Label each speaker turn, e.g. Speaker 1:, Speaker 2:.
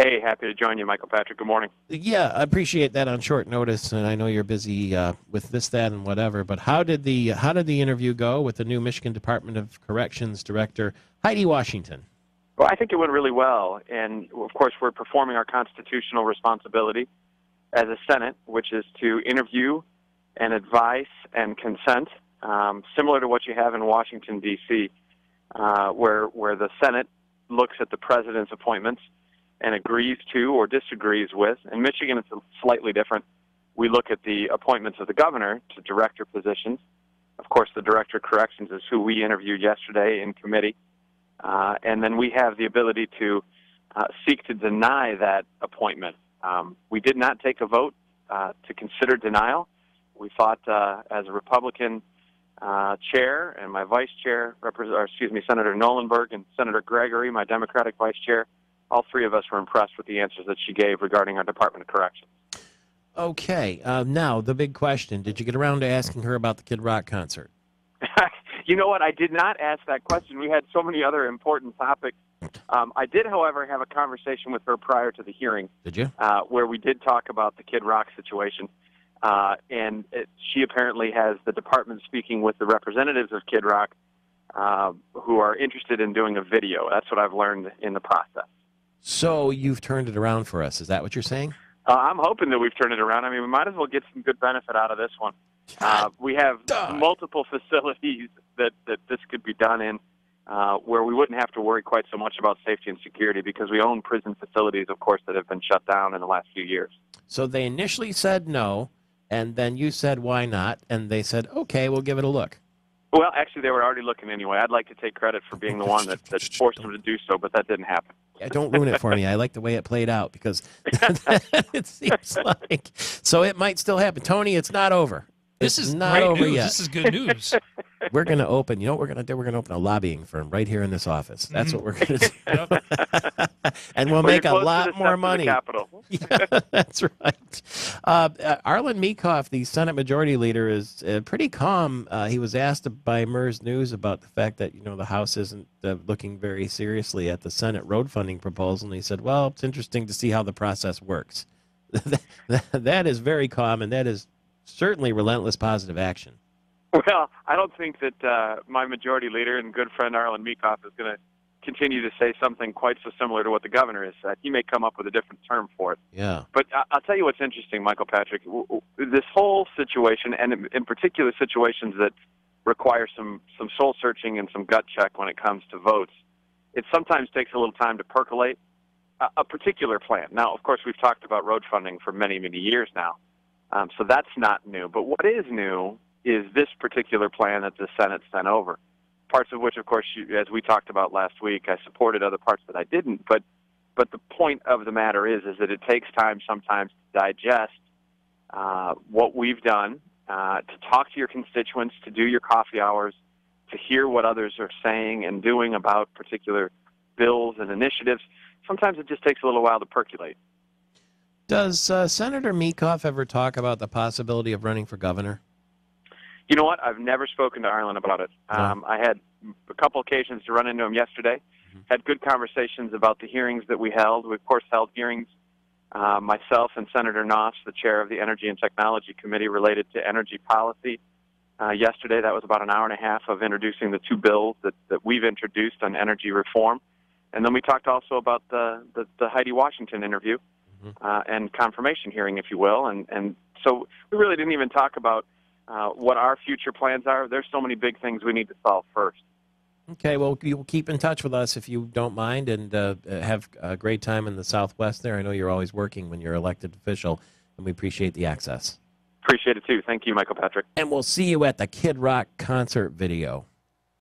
Speaker 1: Hey, happy to join you, Michael Patrick. Good morning.
Speaker 2: Yeah, I appreciate that on short notice, and I know you're busy with this, that, and whatever. But how did the interview go with the new Michigan Department of Corrections Director, Heidi Washington?
Speaker 1: Well, I think it went really well, and of course we're performing our constitutional responsibility as a Senate, which is to interview and advise and consent, similar to what you have in Washington, D.C., where the Senate looks at the president's appointments and agrees to or disagrees with. In Michigan, it's slightly different. We look at the appointments of the governor to director positions. Of course, the director of corrections is who we interviewed yesterday in committee. And then we have the ability to seek to deny that appointment. We did not take a vote to consider denial. We fought as a Republican chair and my vice chair, Senator Nolenberg, and Senator Gregory, my Democratic vice chair. All three of us were impressed with the answers that she gave regarding our Department of Corrections.
Speaker 2: Okay. Now, the big question. Did you get around to asking her about the Kid Rock concert?
Speaker 1: You know what? I did not ask that question. We had so many other important topics. I did, however, have a conversation with her prior to the hearing.
Speaker 2: Did you?
Speaker 1: Where we did talk about the Kid Rock situation. She apparently has the department speaking with the representatives of Kid Rock who are interested in doing a video. That's what I've learned in the process.
Speaker 2: So you've turned it around for us. Is that what you're saying?
Speaker 1: I'm hoping that we've turned it around. I mean, we might as well get some good benefit out of this one. We have multiple facilities that this could be done in where we wouldn't have to worry quite so much about safety and security because we own prison facilities, of course, that have been shut down in the last few years.
Speaker 2: So they initially said no, and then you said why not, and they said, okay, we'll give it a look.
Speaker 1: Well, actually, they were already looking anyway. I'd like to take credit for being the one that forced them to do so, but that didn't happen.
Speaker 2: Yeah, don't ruin it for me. I like the way it played out because it seems like. So it might still happen. Tony, it's not over.
Speaker 3: This is
Speaker 2: not
Speaker 3: great
Speaker 2: over
Speaker 3: news.
Speaker 2: yet.
Speaker 3: This is good news.
Speaker 2: We're going to open, you know what we're going to do? We're going to open a lobbying firm right here in this office. That's what we're going to do. And we'll make a lot more money. Yeah, that's right. Arlen Meekhoff, the Senate Majority Leader, is pretty calm. He was asked by MERS News about the fact that, the House isn't looking very seriously at the Senate road funding proposal. And he said, well, it's interesting to see how the process works. That is very calm, and that is certainly relentless positive action.
Speaker 1: Well, I don't think that my majority leader and good friend Arlen Meekhoff is going to continue to say something quite so similar to what the governor has said. He may come up with a different term for it.
Speaker 2: Yeah.
Speaker 1: But I'll tell you what's interesting, Michael Patrick. This whole situation, and in particular situations that require some soul searching and some gut check when it comes to votes, it sometimes takes a little time to percolate a particular plan. Now, of course, we've talked about road funding for many, many years now. So that's not new. But what is new is this particular plan that the Senate sent over, parts of which, of course, as we talked about last week, I supported, other parts that I didn't. But the point of the matter is that it takes time sometimes to digest what we've done, to talk to your constituents, to do your coffee hours, to hear what others are saying and doing about particular bills and initiatives. Sometimes it just takes a little while to percolate.
Speaker 2: Does Senator Meekhoff ever talk about the possibility of running for governor?
Speaker 1: You know what? I've never spoken to Arlen about it.
Speaker 2: No.
Speaker 1: I had a couple occasions to run into him yesterday, had good conversations about the hearings that we held. We, of course, held hearings, myself and Senator Noss, the chair of the Energy and Technology Committee, related to energy policy. Yesterday, that was about an hour and a half of introducing the two bills that we've introduced on energy reform. And then we talked also about the Heidi Washington interview and confirmation hearing, if you will. And so we really didn't even talk about what our future plans are. There's so many big things we need to solve first.
Speaker 2: Okay, well, you'll keep in touch with us if you don't mind, and have a great time in the Southwest there. I know you're always working when you're elected official, and we appreciate the access.
Speaker 1: Appreciate it, too. Thank you, Michael Patrick.
Speaker 2: And we'll see you at the Kid Rock concert video.